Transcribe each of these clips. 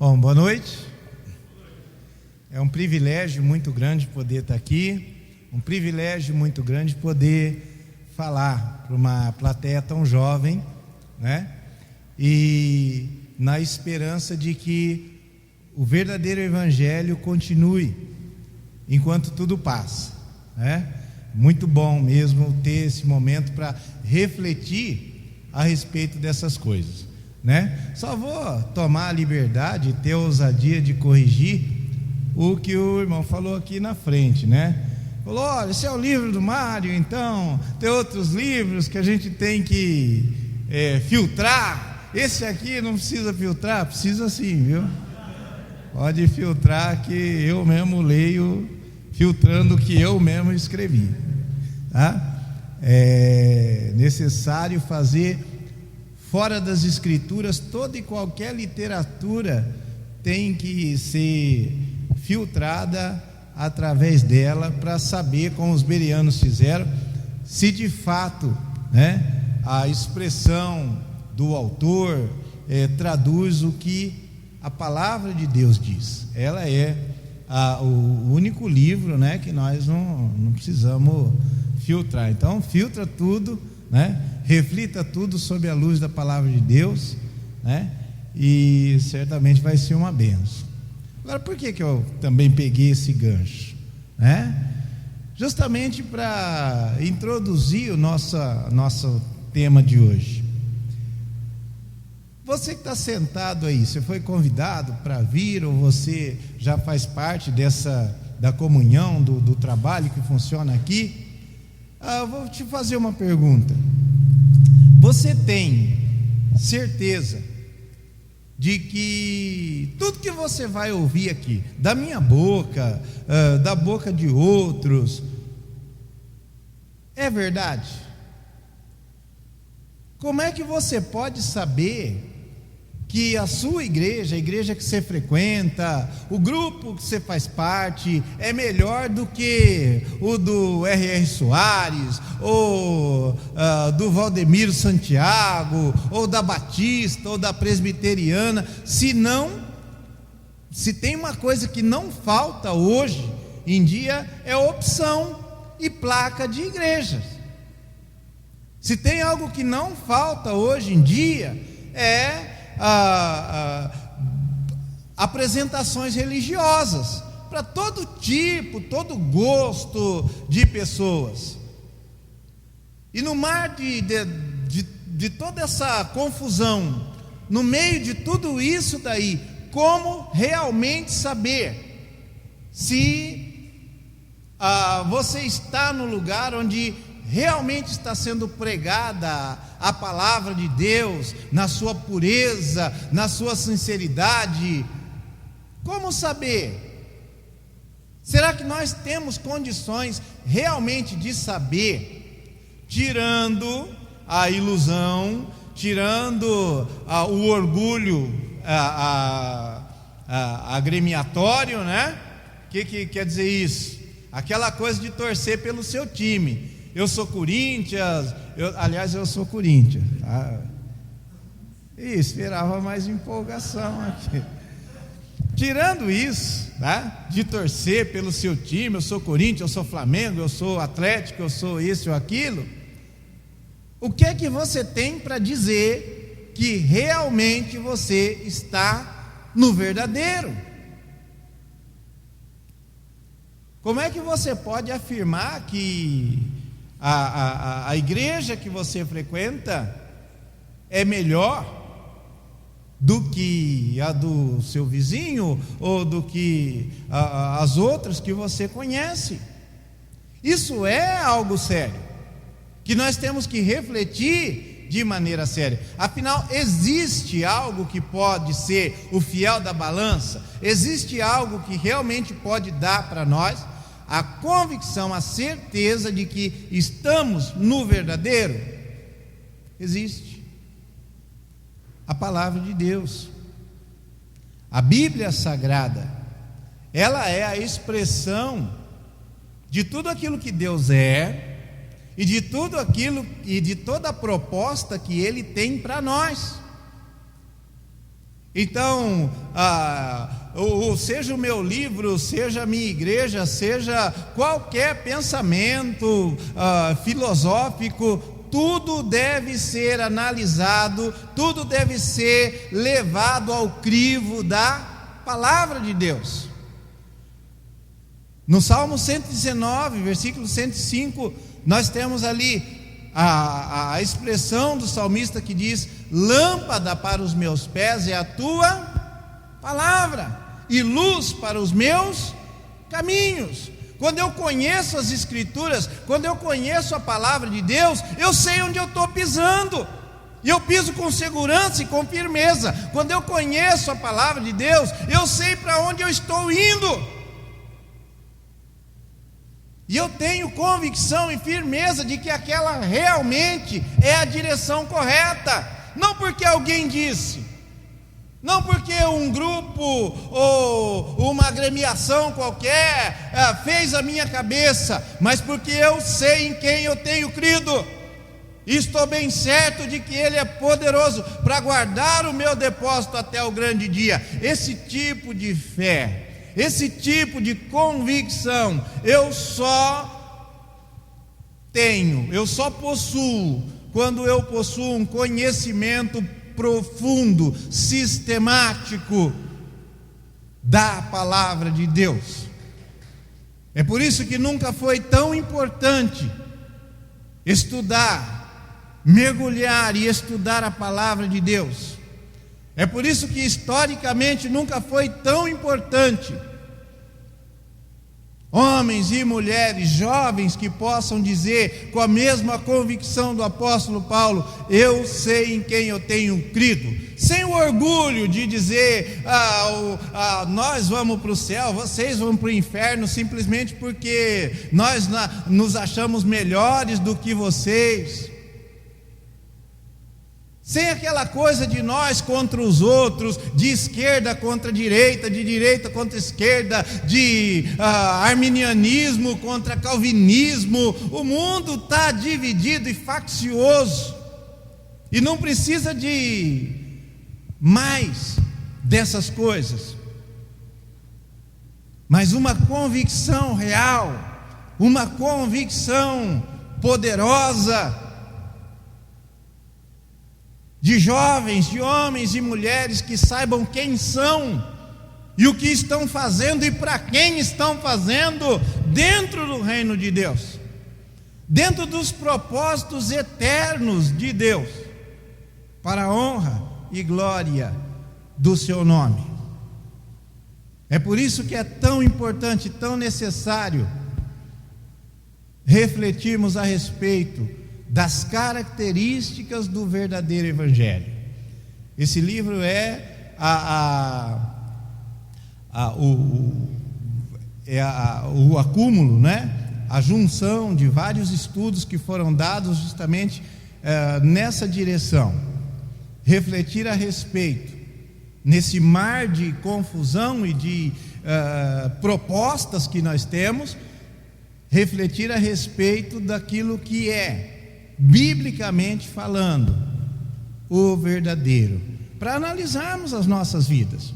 Bom, boa noite. É um privilégio muito grande poder estar aqui, um privilégio muito grande poder falar para uma plateia tão jovem, né? E na esperança de que o verdadeiro evangelho continue enquanto tudo passa, né? Muito bom mesmo ter esse momento para refletir a respeito dessas coisas, né? Só vou tomar a liberdade e ter a ousadia de corrigir o que o irmão falou aqui na frente, né? Falou: olha, esse é o livro do Mário, então tem outros livros que a gente tem que filtrar. Esse aqui não precisa filtrar? Precisa sim, viu? Pode filtrar, que eu mesmo leio filtrando o que eu mesmo escrevi, tá? É necessário fazer fora das escrituras. Toda e qualquer literatura tem que ser filtrada através dela, para saber, como os bereanos fizeram, se de fato, né, a expressão do autor traduz o que a palavra de Deus diz. Ela é o único livro, né, que nós não precisamos filtrar. Então filtra tudo, né? Reflita tudo sob a luz da palavra de Deus, né? E certamente vai ser uma bênção. Agora, por que eu também peguei esse gancho, né? Justamente para introduzir o nosso tema de hoje. Você que está sentado aí, você foi convidado para vir, ou você já faz parte da comunhão, do trabalho que funciona aqui? Eu vou te fazer uma pergunta. Você tem certeza de que tudo que você vai ouvir aqui, da minha boca, da boca de outros, é verdade? Como é que você pode saber que a sua igreja, a igreja que você frequenta, o grupo que você faz parte, é melhor do que o do R.R. Soares, ou do Valdemiro Santiago, ou da Batista, ou da Presbiteriana? Se tem uma coisa que não falta hoje em dia, é opção e placa de igrejas. Se tem algo que não falta hoje em dia, é apresentações religiosas para todo tipo, todo gosto de pessoas. E no mar de toda essa confusão, no meio de tudo isso daí, como realmente saber se você está no lugar onde realmente está sendo pregada a palavra de Deus, na sua pureza, na sua sinceridade? Como saber? Será que nós temos condições realmente de saber, tirando a ilusão, tirando o orgulho agremiatório, né? O que quer dizer isso? Aquela coisa de torcer pelo seu time. Eu sou Corinthians, aliás, eu sou Corinthians, tá? Esperava mais empolgação aqui. Tirando isso, tá? De torcer pelo seu time, eu sou Corinthians, eu sou Flamengo, eu sou Atlético, eu sou isso ou aquilo, o que é que você tem para dizer que realmente você está no verdadeiro? Como é que você pode afirmar que a igreja que você frequenta é melhor do que a do seu vizinho, ou do que as outras que você conhece? Isso é algo sério, que nós temos que refletir de maneira séria. Afinal, existe algo que pode ser o fiel da balança? Existe algo que realmente pode dar para nós a convicção, a certeza de que estamos no verdadeiro? Existe a palavra de Deus. A Bíblia Sagrada, ela é a expressão de tudo aquilo que Deus é, e de tudo aquilo e de toda a proposta que Ele tem para nós. Então, seja o meu livro, seja a minha igreja, seja qualquer pensamento filosófico, tudo deve ser analisado, tudo deve ser levado ao crivo da palavra de Deus. No Salmo 119, versículo 105, nós temos ali a expressão do salmista que diz: lâmpada para os meus pés é a tua palavra, e luz para os meus caminhos. Quando eu conheço as Escrituras, quando eu conheço a palavra de Deus, eu sei onde eu estou pisando, e eu piso com segurança e com firmeza. Quando eu conheço a palavra de Deus, eu sei para onde eu estou indo, e eu tenho convicção e firmeza de que aquela realmente é a direção correta. Não porque alguém disse, não porque um grupo ou uma agremiação qualquer fez a minha cabeça, mas porque eu sei em quem eu tenho crido. E estou bem certo de que Ele é poderoso para guardar o meu depósito até o grande dia. Esse tipo de fé, esse tipo de convicção, eu só possuo quando eu possuo um conhecimento profundo, sistemático da palavra de Deus. É por isso que nunca foi tão importante estudar, mergulhar e estudar a palavra de Deus. É por isso que historicamente nunca foi tão importante homens e mulheres, jovens, que possam dizer com a mesma convicção do apóstolo Paulo: eu sei em quem eu tenho crido, sem o orgulho de dizer nós vamos para o céu, vocês vão para o inferno, simplesmente porque nós nos achamos melhores do que vocês. Sem aquela coisa de nós contra os outros, de esquerda contra direita, de direita contra esquerda, de arminianismo contra calvinismo. O mundo está dividido e faccioso, e não precisa de mais dessas coisas, mas uma convicção real, uma convicção poderosa, de jovens, de homens e mulheres que saibam quem são e o que estão fazendo e para quem estão fazendo dentro do reino de Deus, dentro dos propósitos eternos de Deus, para a honra e glória do seu nome. É por isso que é tão importante, tão necessário refletirmos a respeito das características do verdadeiro evangelho. Esse livro é o acúmulo, né? A junção de vários estudos que foram dados justamente nessa direção. Refletir a respeito, nesse mar de confusão e de propostas que nós temos, refletir a respeito daquilo que é, biblicamente falando, o verdadeiro, para analisarmos as nossas vidas,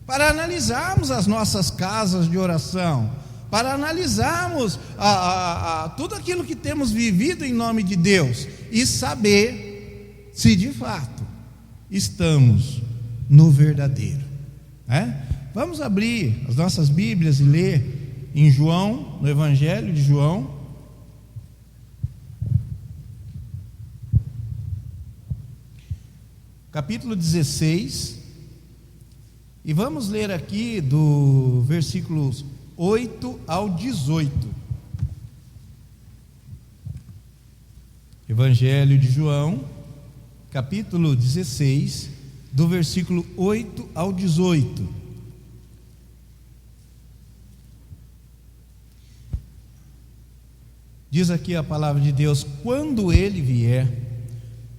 para analisarmos as nossas casas de oração, para analisarmos tudo aquilo que temos vivido em nome de Deus, e saber se de fato estamos no verdadeiro, né? Vamos abrir as nossas Bíblias e ler em João, no Evangelho de João, capítulo 16, e vamos ler aqui do versículos 8 ao 18. Evangelho de João, capítulo 16, do versículo 8 ao 18. Diz aqui a palavra de Deus: quando ele vier,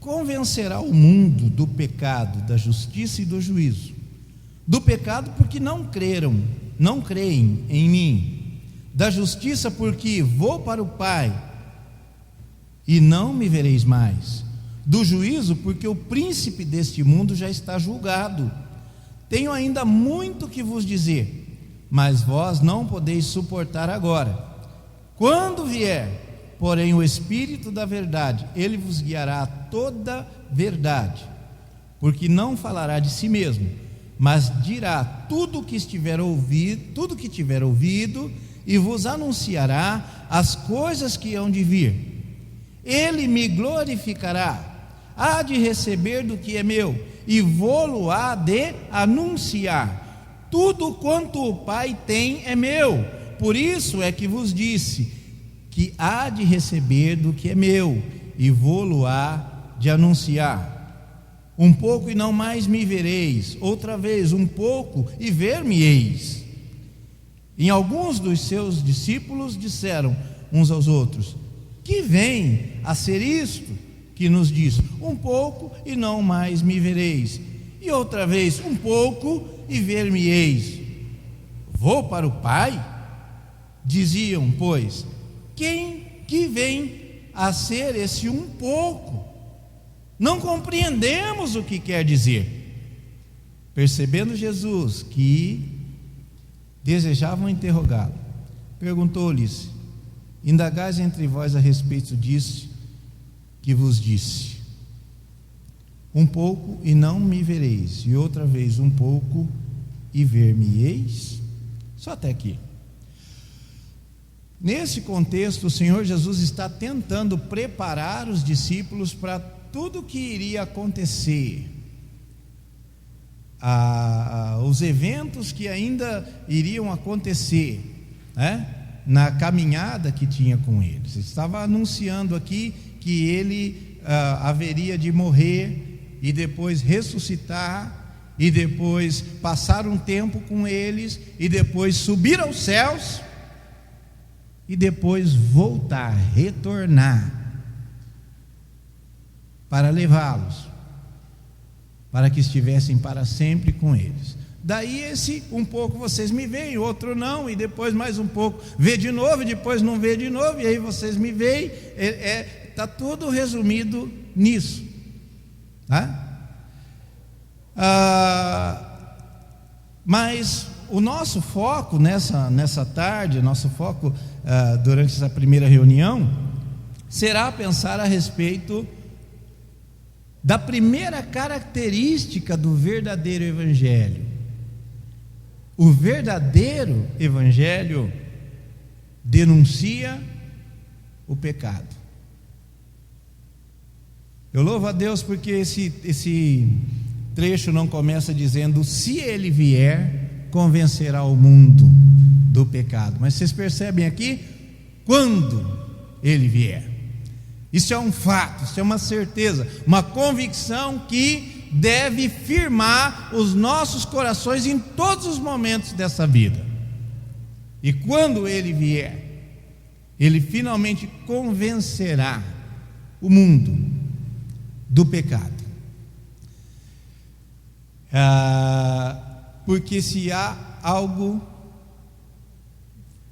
convencerá o mundo do pecado, da justiça e do juízo. Do pecado, porque não creem em mim. Da justiça, porque vou para o Pai e não me vereis mais. Do juízo, porque o príncipe deste mundo já está julgado. tenho ainda muito que vos dizer, mas vós não podeis suportar agora. Quando vier, porém, o Espírito da verdade, ele vos guiará a toda verdade, porque não falará de si mesmo, mas dirá tudo o que tiver ouvido, e vos anunciará as coisas que hão de vir. Ele me glorificará, há de receber do que é meu, e vô-lo há de anunciar. Tudo quanto o Pai tem é meu. Por isso é que vos disse que há de receber do que é meu, e vô-lo há de anunciar. Um pouco e não mais me vereis, outra vez um pouco e ver-me-eis. Em alguns dos seus discípulos disseram uns aos outros: que vem a ser isto que nos diz? Um pouco e não mais me vereis, e outra vez um pouco e ver-me-eis. Vou para o Pai? Diziam, pois, quem que vem a ser esse um pouco? Não compreendemos o que quer dizer. Percebendo Jesus que desejavam interrogá-lo, perguntou-lhes: indagais entre vós a respeito disso que vos disse? Um pouco e não me vereis, e outra vez um pouco e ver-me-eis? Só até aqui. Nesse contexto, o Senhor Jesus está tentando preparar os discípulos para tudo o que iria acontecer, os eventos que ainda iriam acontecer, né? Na caminhada que tinha com eles. Estava anunciando aqui que ele haveria de morrer e depois ressuscitar, e depois passar um tempo com eles, e depois subir aos céus, e depois voltar, retornar, para levá-los, para que estivessem para sempre com eles. Daí esse um pouco vocês me veem, outro não, e depois mais um pouco vê de novo, e depois não vê de novo, e aí vocês me veem. Está tudo resumido nisso, tá? Mas o nosso foco nessa tarde, nosso foco durante essa primeira reunião, será pensar a respeito da primeira característica do verdadeiro evangelho. O verdadeiro evangelho denuncia o pecado. Eu louvo a Deus porque esse trecho não começa dizendo: se ele vier, convencerá o mundo do pecado. Mas vocês percebem aqui, quando ele vier. Isso é um fato, isso é uma certeza, uma convicção que deve firmar os nossos corações em todos os momentos dessa vida. E quando ele vier, ele finalmente convencerá o mundo do pecado. Porque se há algo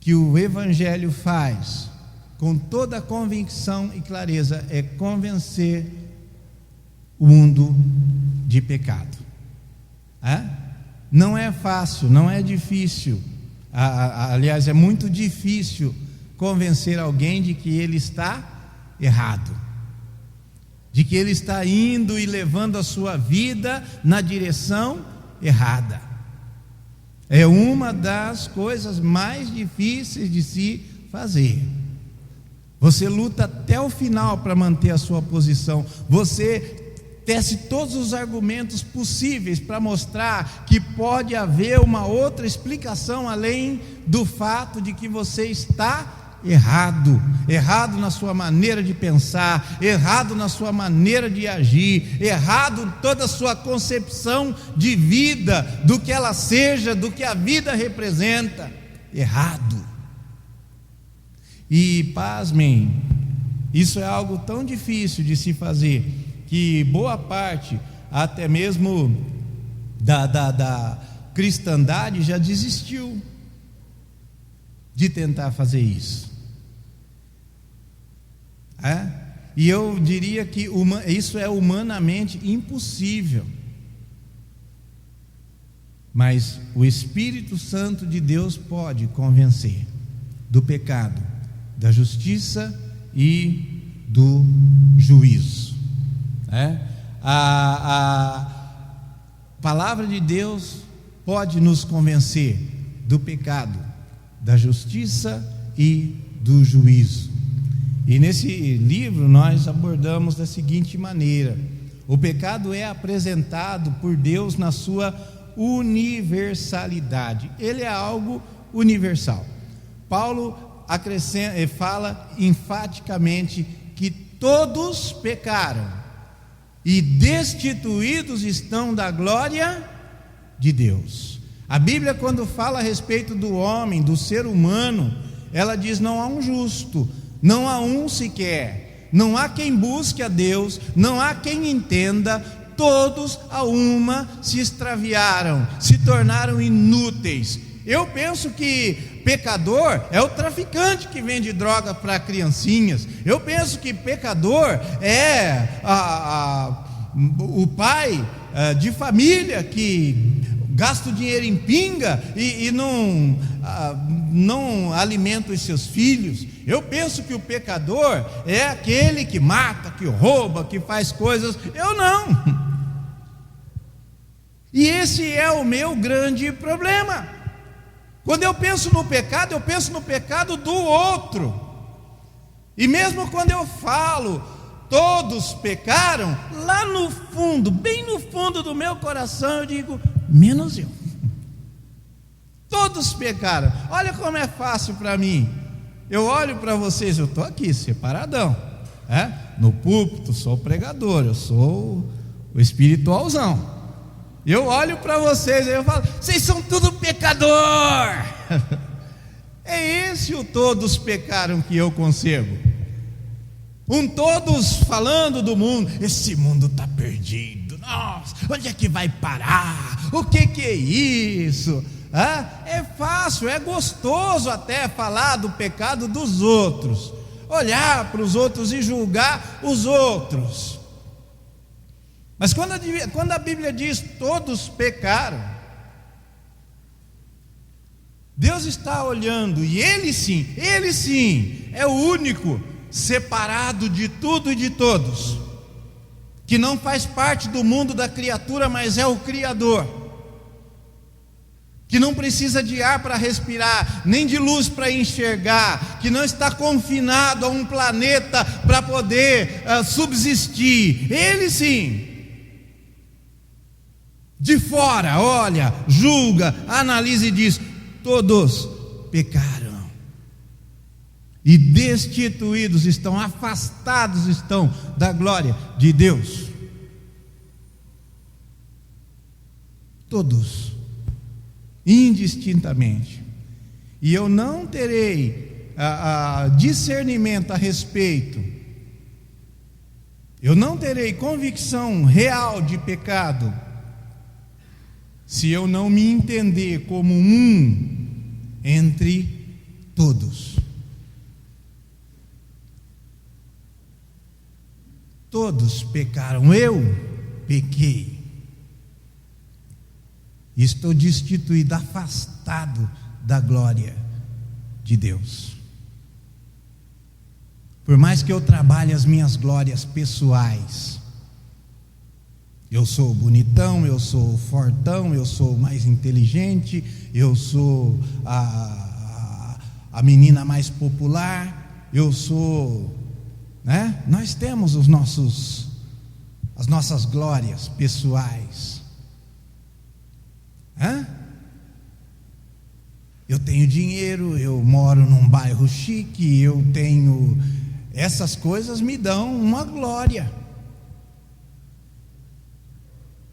que o evangelho faz com toda a convicção e clareza, é convencer o mundo de pecado. Não é fácil, não é difícil, aliás, é muito difícil convencer alguém de que ele está errado, de que ele está indo e levando a sua vida na direção errada. É uma das coisas mais difíceis de se fazer. Você luta até o final para manter a sua posição. Você tece todos os argumentos possíveis para mostrar que pode haver uma outra explicação além do fato de que você está errado na sua maneira de pensar, errado na sua maneira de agir, errado em toda a sua concepção de vida, do que ela seja, do que a vida representa. Errado. E pasmem, isso é algo tão difícil de se fazer, que boa parte, até mesmo da cristandade, já desistiu de tentar fazer isso. E eu diria que isso é humanamente impossível. Mas o Espírito Santo de Deus pode convencer do pecado, da justiça e do juízo. A palavra de Deus pode nos convencer do pecado, da justiça e do juízo. E nesse livro nós abordamos da seguinte maneira: o pecado é apresentado por Deus na sua universalidade. Ele é algo universal. Paulo fala enfaticamente que todos pecaram e destituídos estão da glória de Deus. A Bíblia, quando fala a respeito do homem, do ser humano, ela diz: não há um justo, não há um sequer, não há quem busque a Deus, não há quem entenda. Todos a uma se extraviaram, se tornaram inúteis. Eu penso que pecador é o traficante que vende droga para criancinhas. Eu penso que pecador é o pai de família que gasta o dinheiro em pinga e não alimenta os seus filhos. Eu penso que o pecador é aquele que mata, que rouba, que faz coisas. Eu não. E esse é o meu grande problema. Quando eu penso no pecado, eu penso no pecado do outro. E mesmo quando eu falo todos pecaram, lá no fundo, bem no fundo do meu coração, eu digo: menos eu. Todos pecaram. Olha como é fácil para mim. Eu olho para vocês, eu estou aqui separadão, no púlpito, sou o pregador, eu sou o espiritualzão. Eu olho para vocês e eu falo: vocês são tudo pecador. É esse o todos pecaram que eu concebo. Todos falando do mundo: esse mundo está perdido, nossa, onde é que vai parar? O que é isso? É fácil, é gostoso até falar do pecado dos outros, olhar para os outros e julgar os outros. Mas quando a Bíblia diz todos pecaram, Deus está olhando, e Ele sim, é o único separado de tudo e de todos, que não faz parte do mundo da criatura, mas é o Criador, que não precisa de ar para respirar, nem de luz para enxergar, que não está confinado a um planeta para poder subsistir. Ele sim, de fora, olha, julga, analisa e diz: todos pecaram e destituídos estão, afastados estão da glória de Deus. Todos, indistintamente. E eu não terei discernimento a respeito, eu não terei convicção real de pecado, se eu não me entender como um entre todos. Todos pecaram, eu pequei, estou destituído, afastado da glória de Deus. Por mais que eu trabalhe as minhas glórias pessoais, eu sou bonitão, eu sou fortão, eu sou mais inteligente, eu sou a menina mais popular, eu sou, nós temos as nossas glórias pessoais. Eu tenho dinheiro, eu moro num bairro chique, eu tenho, essas coisas me dão uma glória.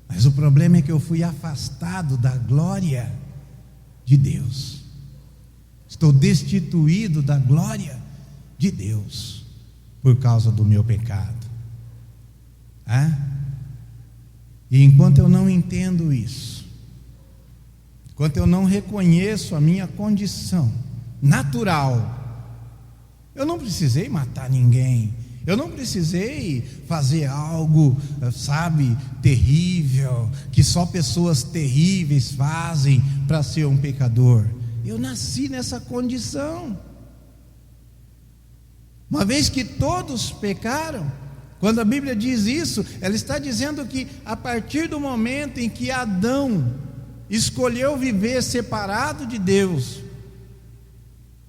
Mas o problema é que eu fui afastado da glória de Deus. Estou destituído da glória de Deus por causa do meu pecado. E enquanto eu não entendo isso, enquanto eu não reconheço a minha condição natural, eu não precisei matar ninguém, Eu não precisei fazer algo, sabe, terrível, que só pessoas terríveis fazem para ser um pecador. Eu nasci nessa condição. Uma vez que todos pecaram, quando a Bíblia diz isso, ela está dizendo que a partir do momento em que Adão escolheu viver separado de Deus,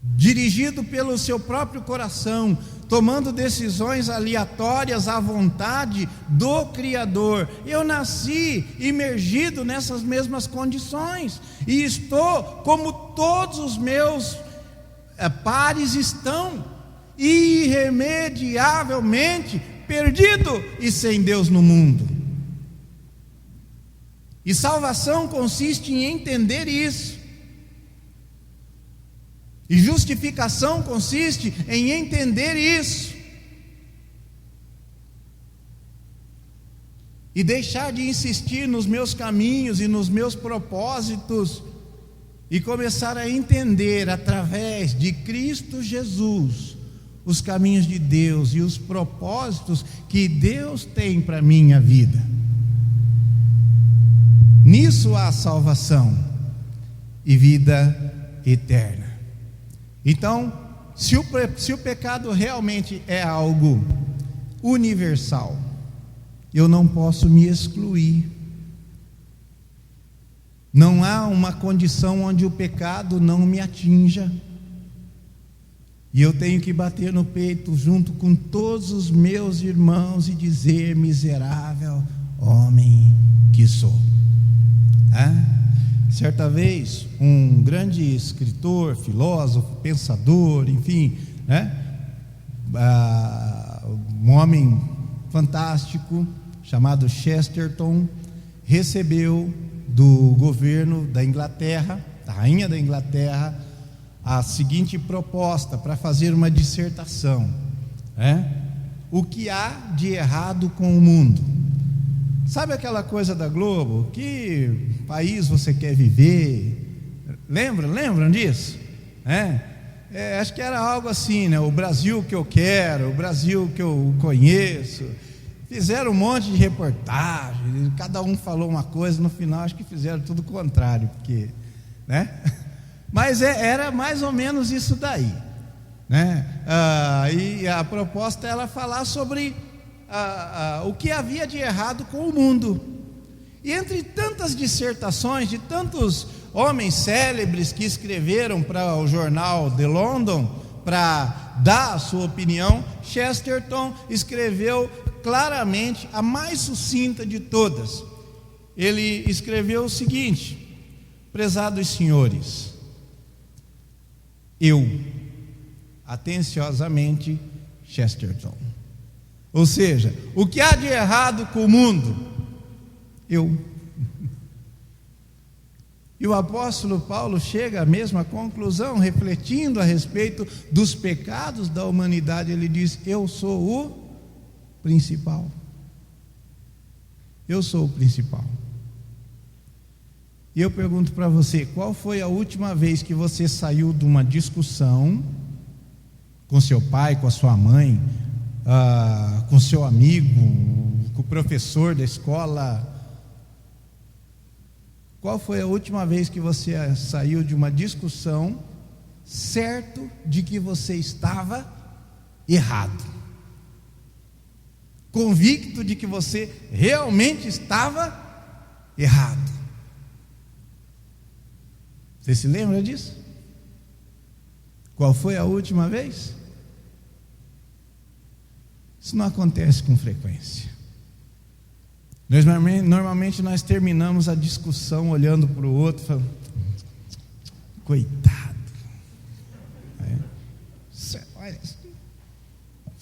dirigido pelo seu próprio coração, tomando decisões aleatórias à vontade do Criador, eu nasci imergido nessas mesmas condições, e estou como todos os meus pares estão, irremediavelmente perdido e sem Deus no mundo. E salvação consiste em entender isso. E justificação consiste em entender isso. E deixar de insistir nos meus caminhos e nos meus propósitos, e começar a entender através de Cristo Jesus os caminhos de Deus e os propósitos que Deus tem para a minha vida. Nisso há salvação e vida eterna. Então, se o pecado realmente é algo universal, eu não posso me excluir. Não há uma condição onde o pecado não me atinja. E eu tenho que bater no peito junto com todos os meus irmãos e dizer: miserável homem que sou. Certa vez, um grande escritor, filósofo, pensador, enfim, um homem fantástico, chamado Chesterton, recebeu do governo da Inglaterra, da rainha da Inglaterra, a seguinte proposta para fazer uma dissertação: o que há de errado com o mundo? Sabe aquela coisa da Globo? Que país você quer viver? Lembram disso? Acho que era algo assim, né? O Brasil que eu quero, o Brasil que eu conheço. Fizeram um monte de reportagem, cada um falou uma coisa, no final acho que fizeram tudo o contrário, porque, né? Mas era mais ou menos isso daí, né? E a proposta era falar sobre o que havia de errado com o mundo. E entre tantas dissertações de tantos homens célebres que escreveram para o jornal The London para dar a sua opinião, Chesterton escreveu claramente a mais sucinta de todas. Ele escreveu o seguinte: prezados senhores, eu, atenciosamente, Chesterton. Ou seja, o que há de errado com o mundo? Eu. E o apóstolo Paulo chega à mesma conclusão, refletindo a respeito dos pecados da humanidade. Ele diz: eu sou o principal. Eu sou o principal. E eu pergunto para você: qual foi a última vez que você saiu de uma discussão com seu pai, com a sua mãe, com seu amigo, com o professor da escola? Qual foi a última vez que você saiu de uma discussão certo de que você estava errado, convicto de que você realmente estava errado? Você se lembra disso? Qual foi a última vez? Isso não acontece com frequência. Normalmente nós terminamos a discussão olhando para o outro e falando: coitado, isso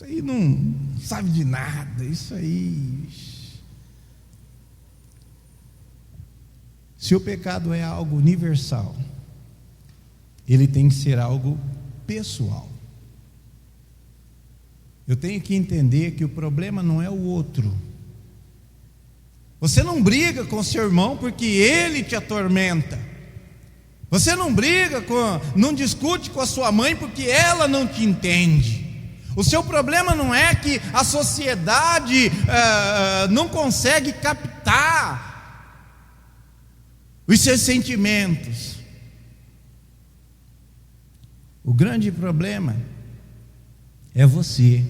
aí não sabe de nada, isso aí. Se o pecado é algo universal, ele tem que ser algo pessoal. Eu tenho que entender que o problema não é o outro. Você não briga com seu irmão porque ele te atormenta. Você não discute com a sua mãe porque ela não te entende. O seu problema não é que a sociedade não consegue captar os seus sentimentos. O grande problema é você.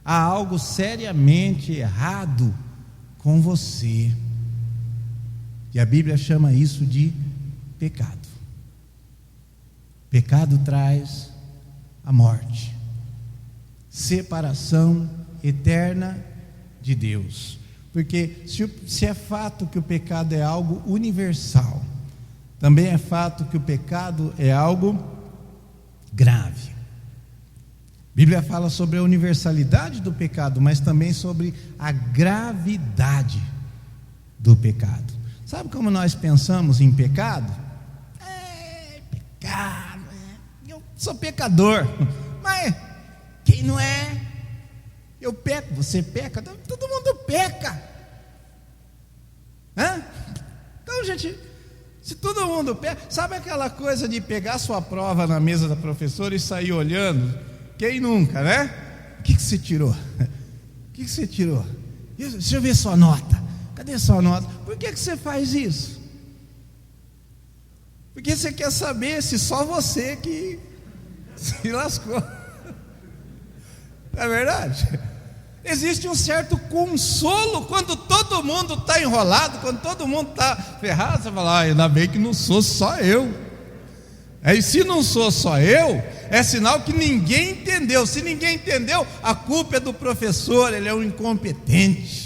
Há algo seriamente errado com você. E a Bíblia chama isso de pecado. Pecado traz a morte, separação eterna de Deus. Porque se é fato que o pecado é algo universal, também é fato que o pecado é algo grave. A Bíblia fala sobre a universalidade do pecado, mas também sobre a gravidade do pecado. Sabe como nós pensamos em pecado? Pecado, eu sou pecador, mas quem não é? Eu peco, você peca, todo mundo peca. Então, gente, se todo mundo peca, sabe aquela coisa de pegar sua prova na mesa da professora e sair olhando? Quem nunca, né? O que você tirou? O que você tirou? Deixa eu ver sua nota. Cadê sua nota? Por que você faz isso? Porque você quer saber se só você que se lascou. Não é verdade? Existe um certo consolo quando todo mundo está enrolado, quando todo mundo está ferrado. Você fala, ainda bem que não sou só eu. E se não sou só eu, é sinal que ninguém entendeu. Se ninguém entendeu, a culpa é do professor, ele é um incompetente.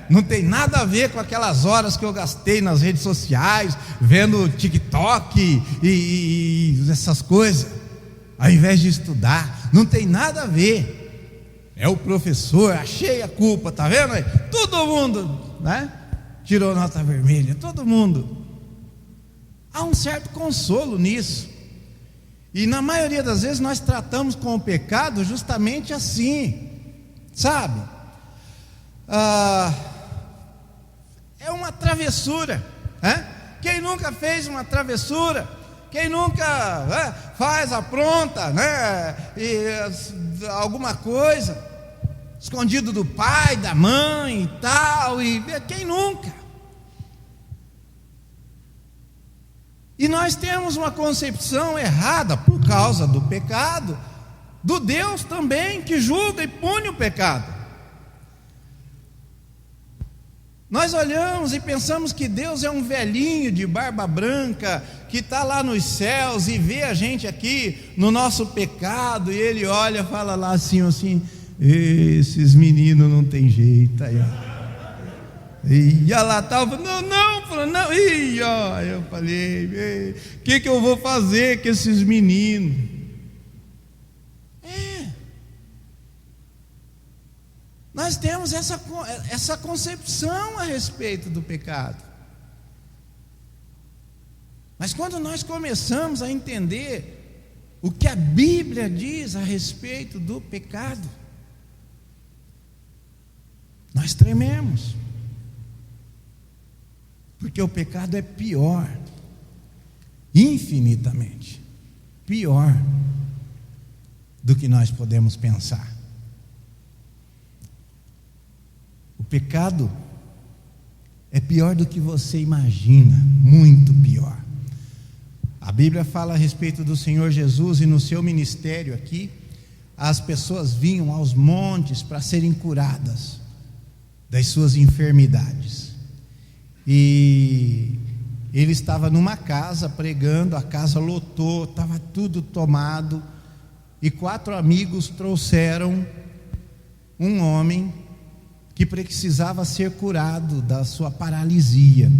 Não tem nada a ver com aquelas horas que eu gastei nas redes sociais, vendo TikTok e essas coisas, ao invés de estudar. Não tem nada a ver. É o professor, achei a culpa, tá vendo aí? Todo mundo, tirou nota vermelha, todo mundo. Há um certo consolo nisso. E na maioria das vezes nós tratamos com o pecado justamente assim, sabe? É uma travessura. Quem nunca fez uma travessura? Quem nunca faz, apronta, alguma coisa escondido do pai, da mãe e tal, quem nunca? E nós temos uma concepção errada por causa do pecado, do Deus também que julga e pune o pecado. Nós olhamos e pensamos que Deus é um velhinho de barba branca que está lá nos céus e vê a gente aqui no nosso pecado, e Ele olha e fala lá assim, esses meninos não tem jeito aí, ó. E ela estava, não, eu falei, o que eu vou fazer com esses meninos? Nós temos essa concepção a respeito do pecado. Mas quando nós começamos a entender o que a Bíblia diz a respeito do pecado, nós trememos. Porque o pecado é pior, infinitamente pior do que nós podemos pensar. O pecado é pior do que você imagina, muito pior. A Bíblia fala a respeito do Senhor Jesus, e no seu ministério aqui, as pessoas vinham aos montes para serem curadas das suas enfermidades. E ele estava numa casa pregando, a casa lotou, estava tudo tomado, e 4 amigos trouxeram um homem que precisava ser curado da sua paralisia.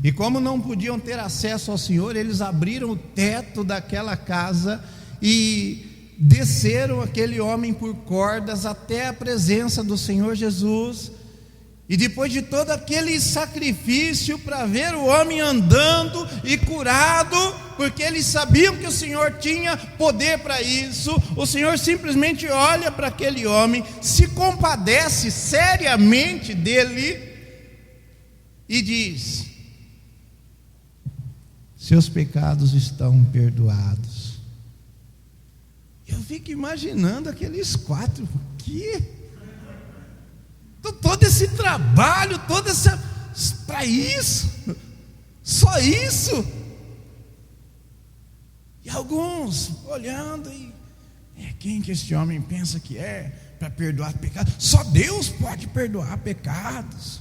E como não podiam ter acesso ao Senhor, eles abriram o teto daquela casa e desceram aquele homem por cordas até a presença do Senhor Jesus. E depois de todo aquele sacrifício para ver o homem andando e curado, porque eles sabiam que o Senhor tinha poder para isso, o Senhor simplesmente olha para aquele homem, se compadece seriamente dele e diz: seus pecados estão perdoados. Eu fico imaginando aqueles 4, que todo esse trabalho, para isso, só isso. E alguns olhando quem que esse homem pensa que é para perdoar pecados? Só Deus pode perdoar pecados.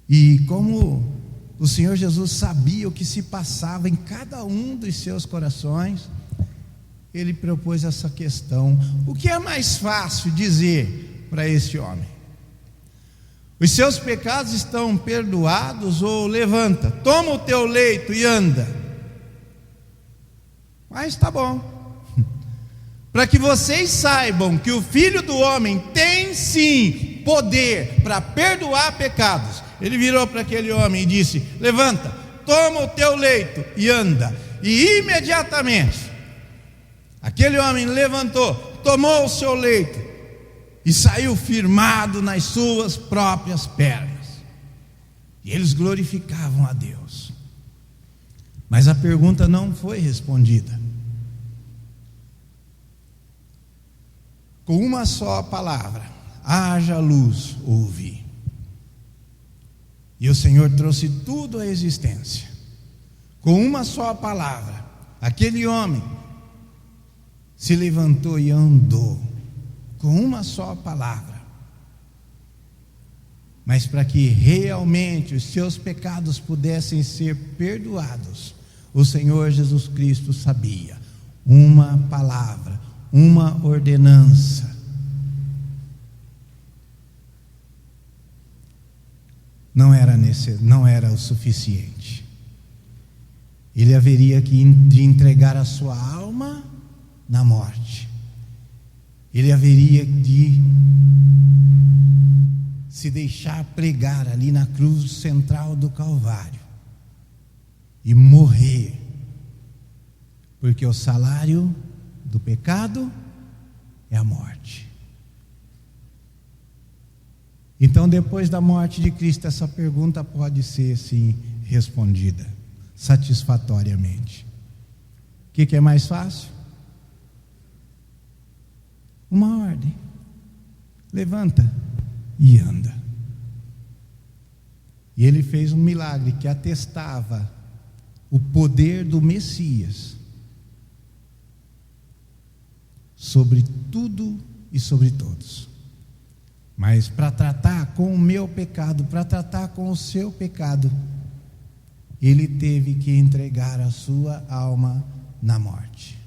E como o Senhor Jesus sabia o que se passava em cada um dos seus corações, Ele propôs essa questão: o que é mais fácil dizer para esse homem? Os seus pecados estão perdoados, ou levanta, toma o teu leito e anda? Mas está bom, para que vocês saibam que o Filho do Homem tem sim poder para perdoar pecados. Ele virou para aquele homem e disse: levanta, toma o teu leito e anda. E imediatamente aquele homem levantou, tomou o seu leito e saiu firmado nas suas próprias pernas. E eles glorificavam a Deus. Mas a pergunta não foi respondida. Com uma só palavra: haja luz, ouvi. E o Senhor trouxe tudo à existência. Com uma só palavra, aquele homem se levantou e andou. Com uma só palavra. Mas para que realmente os seus pecados pudessem ser perdoados, o Senhor Jesus Cristo sabia: uma palavra, uma ordenança, não era o suficiente. Ele haveria de entregar a sua alma na morte. Ele haveria de se deixar pregar ali na cruz central do Calvário e morrer, porque o salário do pecado é a morte. Então, depois da morte de Cristo, essa pergunta pode ser sim respondida satisfatoriamente. O que é mais fácil? Uma ordem: levanta e anda. E ele fez um milagre que atestava o poder do Messias sobre tudo e sobre todos. Mas para tratar com o meu pecado, para tratar com o seu pecado, ele teve que entregar a sua alma na morte.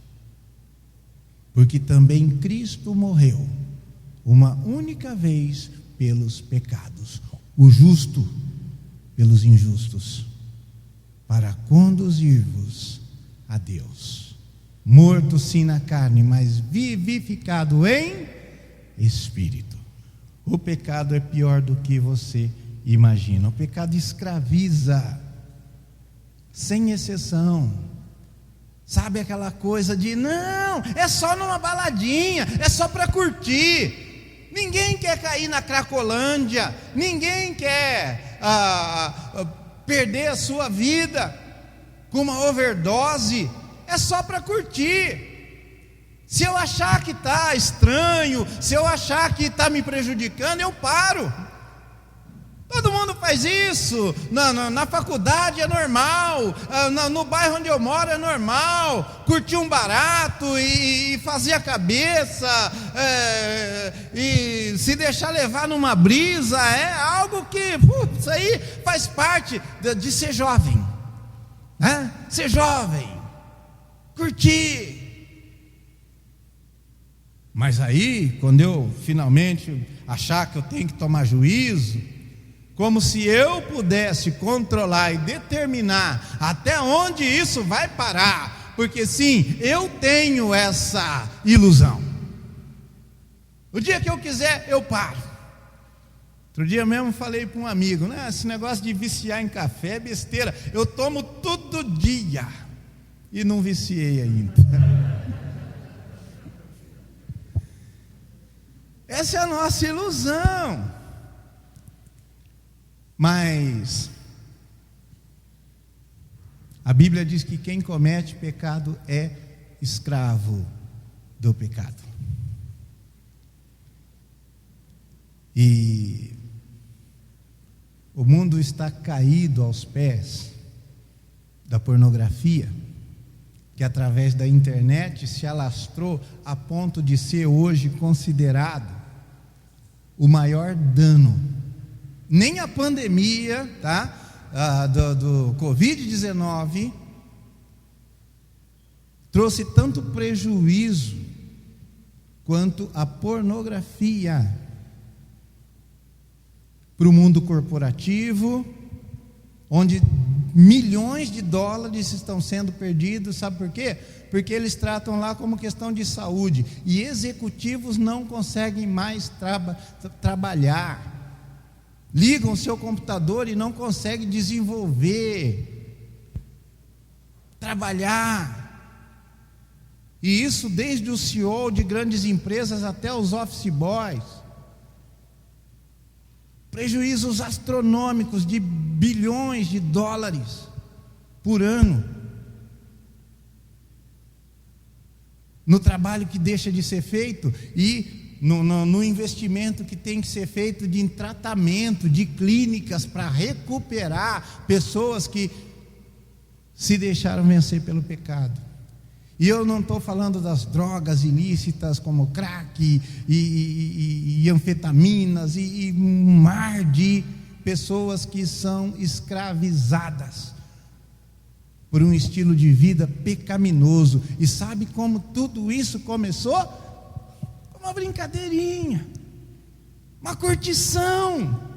Porque também Cristo morreu uma única vez pelos pecados, o justo pelos injustos, para conduzir-vos a Deus. Morto sim na carne, mas vivificado em espírito. O pecado é pior do que você imagina. O pecado escraviza, sem exceção. Sabe aquela coisa de: não, é só numa baladinha, é só para curtir. Ninguém quer cair na Cracolândia, ninguém quer perder a sua vida com uma overdose. É só para curtir. Se eu achar que está estranho, se eu achar que está me prejudicando, eu paro. Todo mundo faz isso. Na faculdade é normal, no bairro onde eu moro é normal. Curtir um barato e fazer a cabeça, e se deixar levar numa brisa, é algo que isso aí faz parte de ser jovem, né? Ser jovem, curtir. Mas aí, quando eu finalmente achar que eu tenho que tomar juízo, como se eu pudesse controlar e determinar até onde isso vai parar, porque sim, eu tenho essa ilusão. O dia que eu quiser, eu paro. Outro dia mesmo falei para um amigo: né, esse negócio de viciar em café é besteira, eu tomo todo dia e não viciei ainda. Essa é a nossa ilusão. Mas a Bíblia diz que quem comete pecado é escravo do pecado. E o mundo está caído aos pés da pornografia, que através da internet se alastrou a ponto de ser hoje considerado o maior dano. Nem a pandemia, do Covid-19 trouxe tanto prejuízo quanto a pornografia para o mundo corporativo, onde milhões de dólares estão sendo perdidos. Sabe por quê? Porque eles tratam lá como questão de saúde, e executivos não conseguem mais trabalhar, ligam o seu computador e não conseguem desenvolver, trabalhar. E isso desde o CEO de grandes empresas até os office boys. Prejuízos astronômicos de bilhões de dólares por ano, no trabalho que deixa de ser feito e no investimento que tem que ser feito em tratamento, de clínicas para recuperar pessoas que se deixaram vencer pelo pecado. E eu não estou falando das drogas ilícitas como crack e anfetaminas e um mar de pessoas que são escravizadas por um estilo de vida pecaminoso. E sabe como tudo isso começou? Com uma brincadeirinha, uma curtição.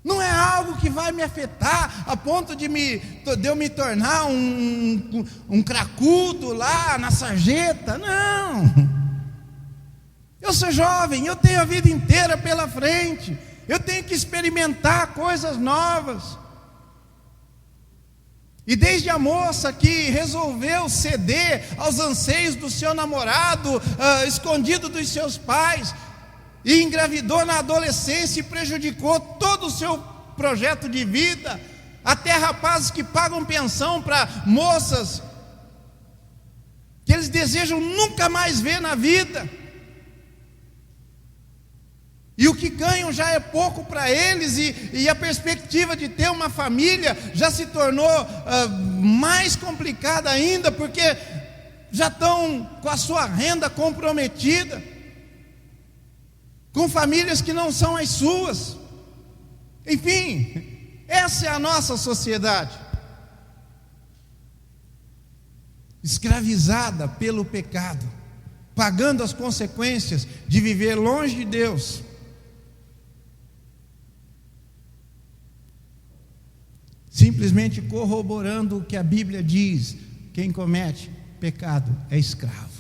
Não é algo que vai me afetar a ponto de eu me tornar um cracudo lá na sarjeta. Não. Eu sou jovem, eu tenho a vida inteira pela frente, eu tenho que experimentar coisas novas. E desde a moça que resolveu ceder aos anseios do seu namorado, escondido dos seus pais, e engravidou na adolescência e prejudicou todo o seu projeto de vida, até rapazes que pagam pensão para moças que eles desejam nunca mais ver na vida, e o que ganham já é pouco para eles, e a perspectiva de ter uma família já se tornou mais complicada ainda, porque já estão com a sua renda comprometida, com famílias que não são as suas. Enfim, essa é a nossa sociedade, escravizada pelo pecado, pagando as consequências de viver longe de Deus. Simplesmente corroborando o que a Bíblia diz: quem comete pecado é escravo.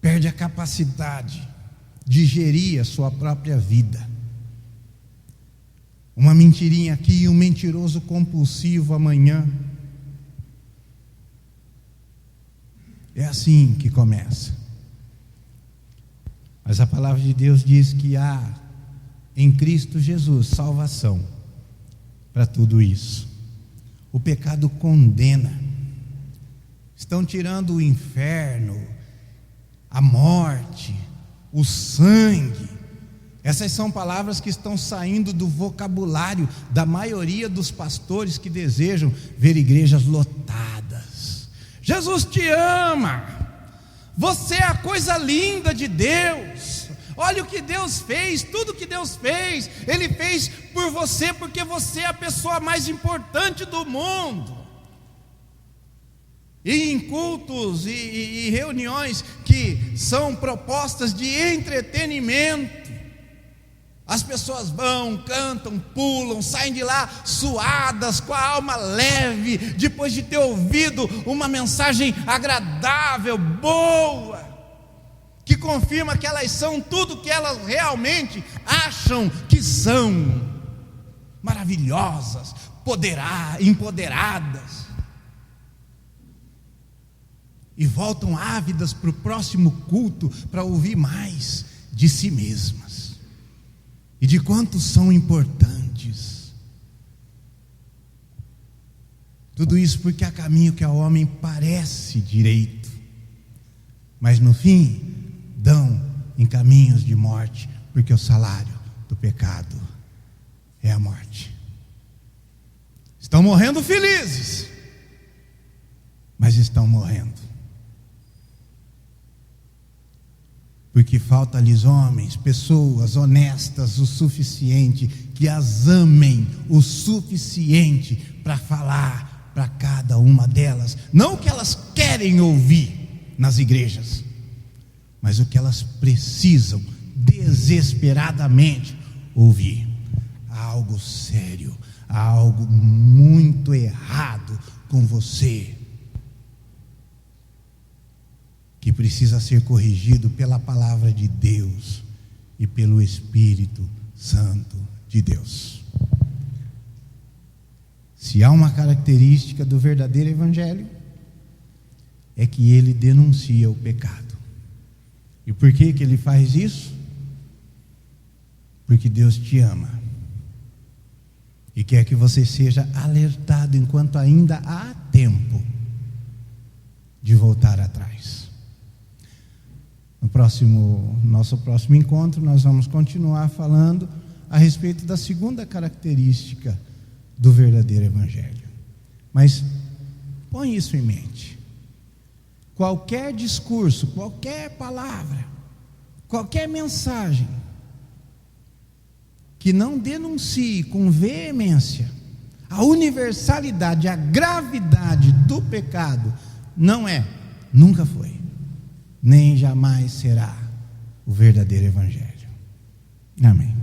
Perde a capacidade de gerir a sua própria vida. Uma mentirinha aqui e um mentiroso compulsivo amanhã. É assim que começa. Mas a palavra de Deus diz que há em Cristo Jesus salvação para tudo isso. O pecado condena. Estão tirando o inferno, a morte, o sangue. Essas são palavras que estão saindo do vocabulário da maioria dos pastores que desejam ver igrejas lotadas. Jesus te ama, você é a coisa linda de Deus. Olha o que Deus fez, tudo que Deus fez, Ele fez por você, porque você é a pessoa mais importante do mundo. E em cultos e reuniões que são propostas de entretenimento, as pessoas vão, cantam, pulam, saem de lá suadas, com a alma leve, depois de ter ouvido uma mensagem agradável, boa, que confirma que elas são tudo que elas realmente acham que são: maravilhosas, empoderadas. E voltam ávidas para o próximo culto para ouvir mais de si mesmas e de quanto são importantes. Tudo isso porque há caminho que ao homem parece direito, mas no fim dão em caminhos de morte, porque o salário do pecado é a morte. Estão morrendo felizes, mas estão morrendo, porque falta-lhes homens, pessoas honestas o suficiente, que as amem o suficiente para falar para cada uma delas, não o que elas querem ouvir nas igrejas, mas o que elas precisam desesperadamente ouvir. Há algo sério, há algo muito errado com você, que precisa ser corrigido pela palavra de Deus e pelo Espírito Santo de Deus. Se há uma característica do verdadeiro evangelho, é que ele denuncia o pecado. E por que ele faz isso? Porque Deus te ama e quer que você seja alertado enquanto ainda há tempo de voltar atrás. No nosso próximo encontro, nós vamos continuar falando a respeito da segunda característica do verdadeiro evangelho. Mas põe isso em mente. Qualquer discurso, qualquer palavra, qualquer mensagem que não denuncie com veemência a universalidade, a gravidade do pecado, não é, nunca foi, nem jamais será o verdadeiro evangelho. Amém.